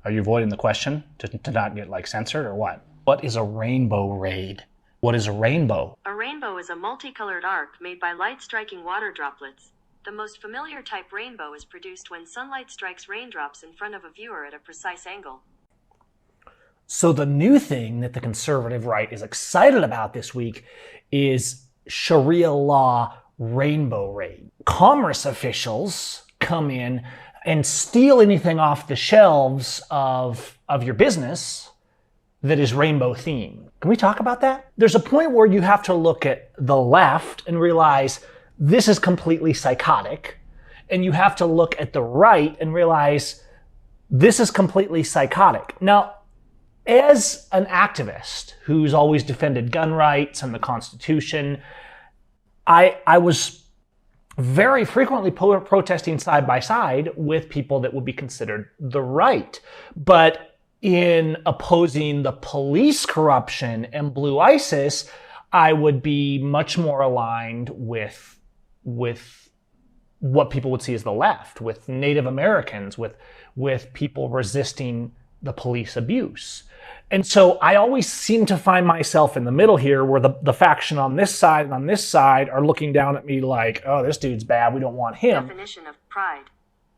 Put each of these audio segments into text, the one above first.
Are you avoiding the question to not get censored or what? What is a rainbow raid? What is a rainbow? A rainbow is a multicolored arc made by light striking water droplets. The most familiar type rainbow is produced when sunlight strikes raindrops in front of a viewer at a precise angle. So the new thing that the conservative right is excited about this week is Sharia law rainbow raid. Commerce officials come in and steal anything off the shelves of your business that is rainbow themed. Can we talk about that? There's a point where you have to look at the left and realize this is completely psychotic. And you have to look at the right and realize this is completely psychotic. Now, as an activist who's always defended gun rights and the Constitution, I was very frequently protesting side by side with people that would be considered the right. But in opposing the police corruption and blue ISIS, I would be much more aligned with what people would see as the left, with Native Americans, with people resisting the police abuse. And so I always seem to find myself in the middle here where the faction on this side and on this side are looking down at me like, oh, this dude's bad, we don't want him. Definition of pride.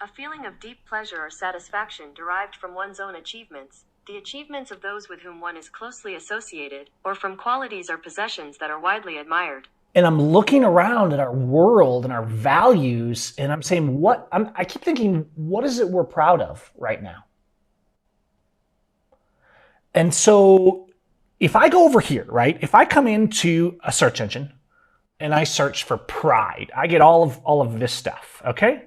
A feeling of deep pleasure or satisfaction derived from one's own achievements, the achievements of those with whom one is closely associated, or from qualities or possessions that are widely admired. And I'm looking around at our world and our values, and I'm saying, I keep thinking, what is it we're proud of right now? And so if I go over here, right, if I come into a search engine and I search for pride, I get all of this stuff, okay?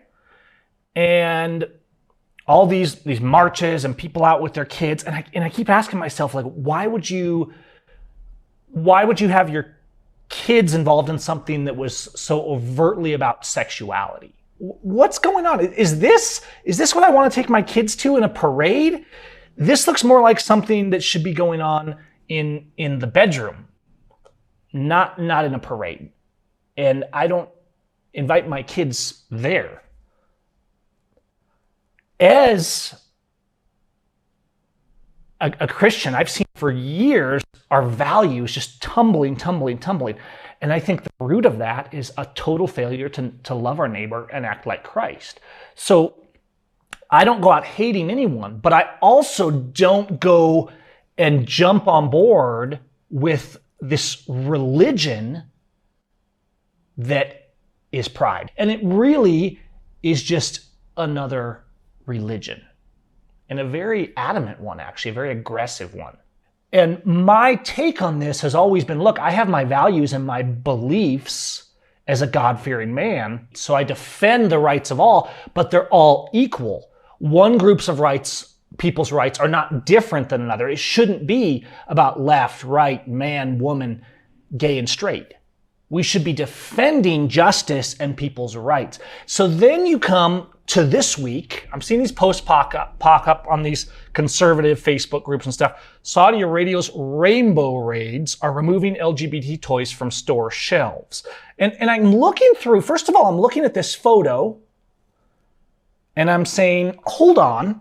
And all these marches and people out with their kids, and I keep asking myself, like, why would you have your kids involved in something that was so overtly about sexuality? What's going on? Is this what I want to take my kids to in a parade? This looks more like something that should be going on in the bedroom, not in a parade. And I don't invite my kids there. As a Christian, I've seen for years our values just tumbling. And I think the root of that is a total failure to love our neighbor and act like Christ. So I don't go out hating anyone, but I also don't go and jump on board with this religion that is pride. And it really is just another religion. And a very adamant one, actually, a very aggressive one. And my take on this has always been, look, I have my values and my beliefs as a God-fearing man, so I defend the rights of all, but they're all equal. One group's of rights, people's rights, are not different than another. It shouldn't be about left, right, man, woman, gay, and straight. We should be defending justice and people's rights. So then you come to this week. I'm seeing these posts pop up on these conservative Facebook groups and stuff. Saudi Arabia's rainbow raids are removing LGBT toys from store shelves. And I'm looking through, first of all, I'm looking at this photo and I'm saying, hold on.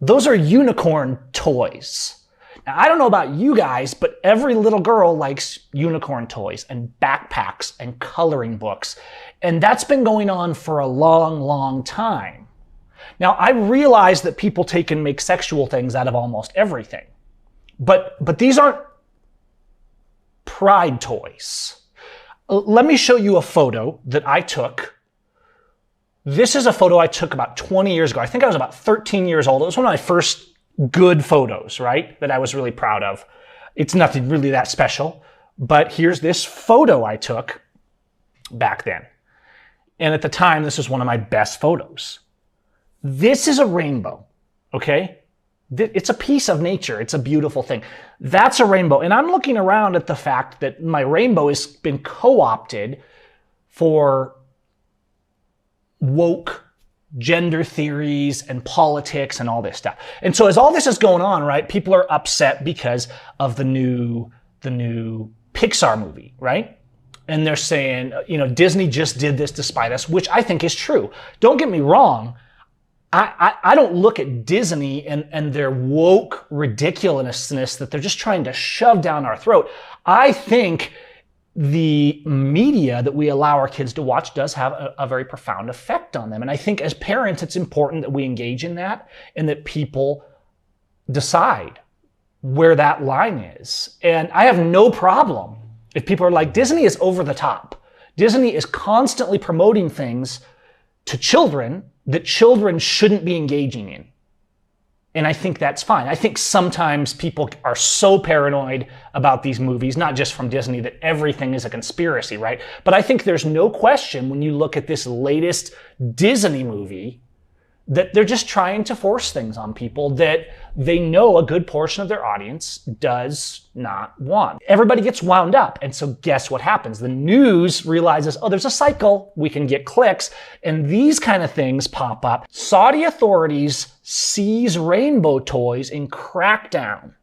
Those are unicorn toys. Now, I don't know about you guys, but every little girl likes unicorn toys and backpacks and coloring books. And that's been going on for a long, long time. Now, I realize that people take and make sexual things out of almost everything. But these aren't pride toys. Let me show you a photo that I took. This is a photo I took about 20 years ago. I think I was about 13 years old. It was one of my first good photos, right? That I was really proud of. It's nothing really that special, but here's this photo I took back then. And at the time, this was one of my best photos. This is a rainbow, okay? It's a piece of nature. It's a beautiful thing. That's a rainbow. And I'm looking around at the fact that my rainbow has been co-opted for woke gender theories and politics and all this stuff. And so as all this is going on, right, people are upset because of the new Pixar movie, right? And they're saying, Disney just did this to spite us, which I think is true. Don't get me wrong. I don't look at Disney and their woke ridiculousness that they're just trying to shove down our throat. I think the media that we allow our kids to watch does have a very profound effect on them. And I think as parents, it's important that we engage in that and that people decide where that line is. And I have no problem if people are like, Disney is over the top. Disney is constantly promoting things to children that children shouldn't be engaging in. And I think that's fine. I think sometimes people are so paranoid about these movies, not just from Disney, that everything is a conspiracy, right? But I think there's no question when you look at this latest Disney movie that they're just trying to force things on people that they know a good portion of their audience does not want. Everybody gets wound up. And so guess what happens? The news realizes, oh, there's a cycle. We can get clicks. And these kind of things pop up. Saudi authorities seize rainbow toys in Crackdown.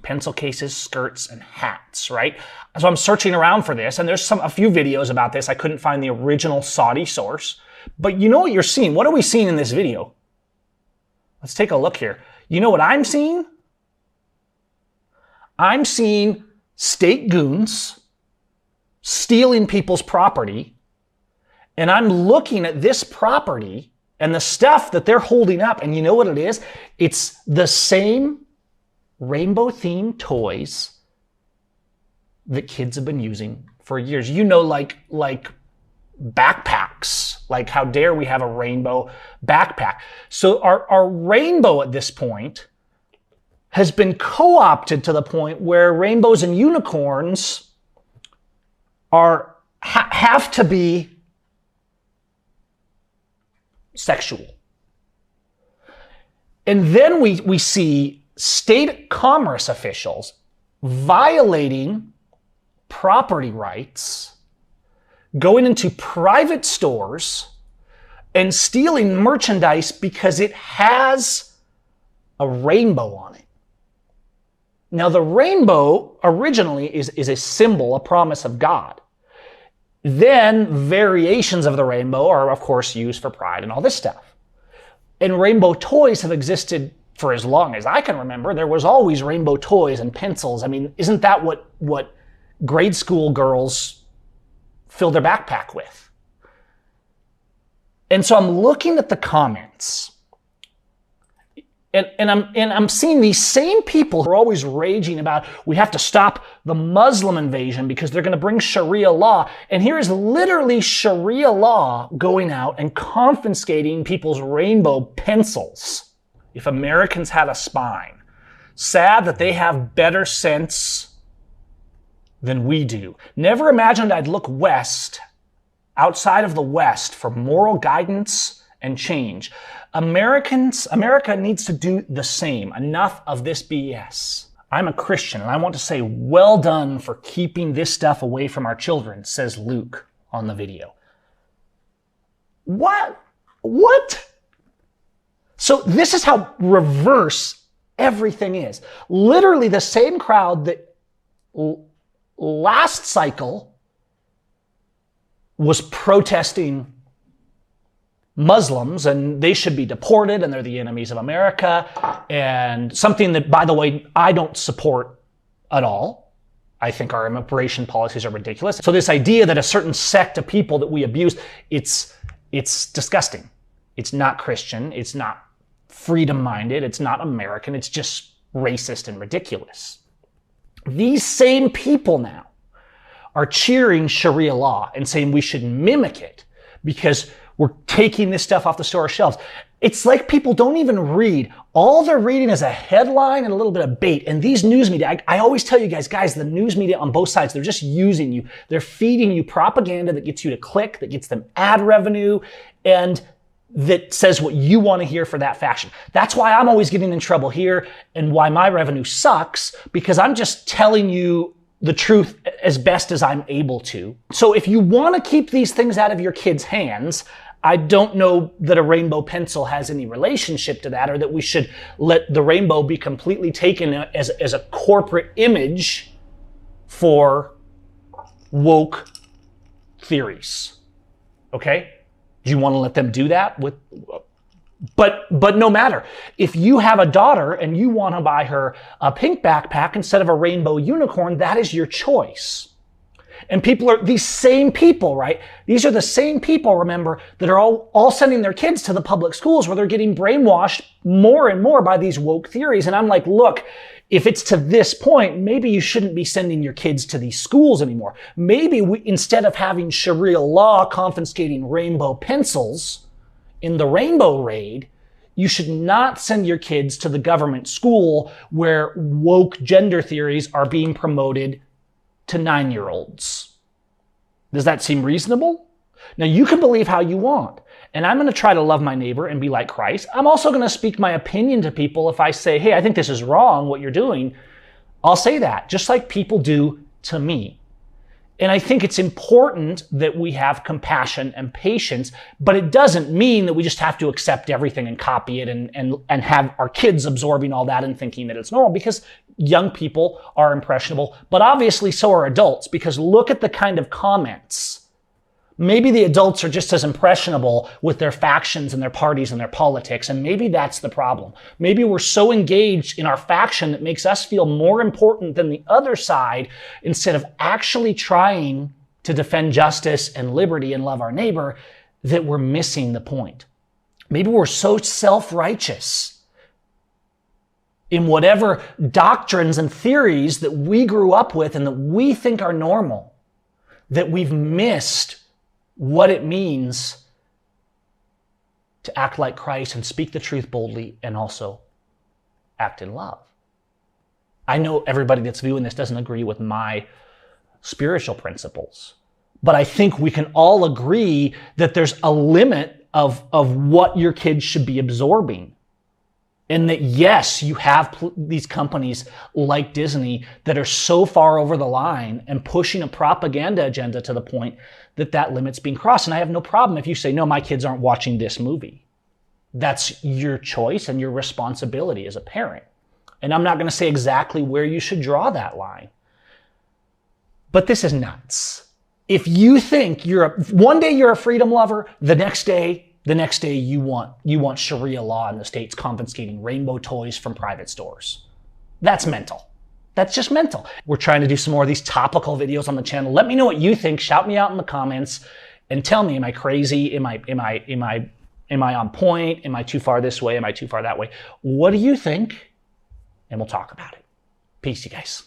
Pencil cases, skirts, and hats, right? So I'm searching around for this, and there's a few videos about this. I couldn't find the original Saudi source. But you know what you're seeing? What are we seeing in this video? Let's take a look here. You know what I'm seeing? I'm seeing state goons stealing people's property, and I'm looking at this property and the stuff that they're holding up, and you know what it is? It's the same rainbow-themed toys that kids have been using for years. You know, like backpacks. Like, how dare we have a rainbow backpack? So our rainbow at this point has been co-opted to the point where rainbows and unicorns have to be sexual. And then we see state commerce officials violating property rights, going into private stores and stealing merchandise because it has a rainbow on it. Now, the rainbow originally is a symbol, a promise of God. Then variations of the rainbow are, of course, used for pride and all this stuff. And rainbow toys have existed for as long as I can remember. There was always rainbow toys and pencils. I mean, isn't that what grade school girls fill their backpack with? And so I'm looking at the comments, and I'm seeing these same people who are always raging about we have to stop the Muslim invasion because they're going to bring Sharia law. And here is literally Sharia law going out and confiscating people's rainbow pencils. If Americans had a spine, sad that they have better sense than we do. Never imagined I'd look west, outside of the West, for moral guidance and change. America needs to do the same. Enough of this BS. I'm a Christian, and I want to say well done for keeping this stuff away from our children, says Luke on the video. What? So this is how reverse everything is. Literally the same crowd that last cycle was protesting Muslims and they should be deported and they're the enemies of America, and something that, by the way, I don't support at all. I think our immigration policies are ridiculous. So this idea that a certain sect of people that we abuse, it's disgusting. It's not Christian. It's not freedom-minded. It's not American. It's just racist and ridiculous. These same people now are cheering Sharia law and saying we should mimic it because we're taking this stuff off the store shelves. It's like people don't even read. All they're reading is a headline and a little bit of bait. And these news media, I always tell you guys, the news media on both sides, they're just using you. They're feeding you propaganda that gets you to click, that gets them ad revenue, and that says what you want to hear for that faction. That's why I'm always getting in trouble here and why my revenue sucks, because I'm just telling you the truth as best as I'm able to. So if you want to keep these things out of your kids' hands, I don't know that a rainbow pencil has any relationship to that, or that we should let the rainbow be completely taken as a corporate image for woke theories. Okay? Do you want to let them do that? But no matter. If you have a daughter and you want to buy her a pink backpack instead of a rainbow unicorn, that is your choice. And people are these same people, right? These are the same people, remember, that are all sending their kids to the public schools where they're getting brainwashed more and more by these woke theories. And I'm like, look, if it's to this point, maybe you shouldn't be sending your kids to these schools anymore. Maybe instead of having Sharia law confiscating rainbow pencils in the rainbow raid, you should not send your kids to the government school where woke gender theories are being promoted to 9-year-olds. Does that seem reasonable? Now, you can believe how you want, and I'm going to try to love my neighbor and be like Christ. I'm also going to speak my opinion to people. If I say, hey, I think this is wrong, what you're doing, I'll say that, just like people do to me. And I think it's important that we have compassion and patience, but it doesn't mean that we just have to accept everything and copy it and have our kids absorbing all that and thinking that it's normal, because young people are impressionable, but obviously so are adults, because look at the kind of comments. Maybe the adults are just as impressionable with their factions and their parties and their politics, and maybe that's the problem. Maybe we're so engaged in our faction that makes us feel more important than the other side, instead of actually trying to defend justice and liberty and love our neighbor, that we're missing the point. Maybe we're so self-righteous in whatever doctrines and theories that we grew up with and that we think are normal, that we've missed what it means to act like Christ and speak the truth boldly and also act in love. I know everybody that's viewing this doesn't agree with my spiritual principles, but I think we can all agree that there's a limit of what your kids should be absorbing. And that, yes, you have these companies like Disney that are so far over the line and pushing a propaganda agenda to the point that that limit's being crossed. And I have no problem if you say, no, my kids aren't watching this movie. That's your choice and your responsibility as a parent. And I'm not going to say exactly where you should draw that line. But this is nuts. If you think one day you're a freedom lover, the next day you want Sharia law in the States confiscating rainbow toys from private stores. That's mental. That's just mental. We're trying to do some more of these topical videos on the channel. Let me know what you think. Shout me out in the comments and tell me, am I crazy? Am I on point? Am I too far this way? Am I too far that way? What do you think? And we'll talk about it. Peace, you guys.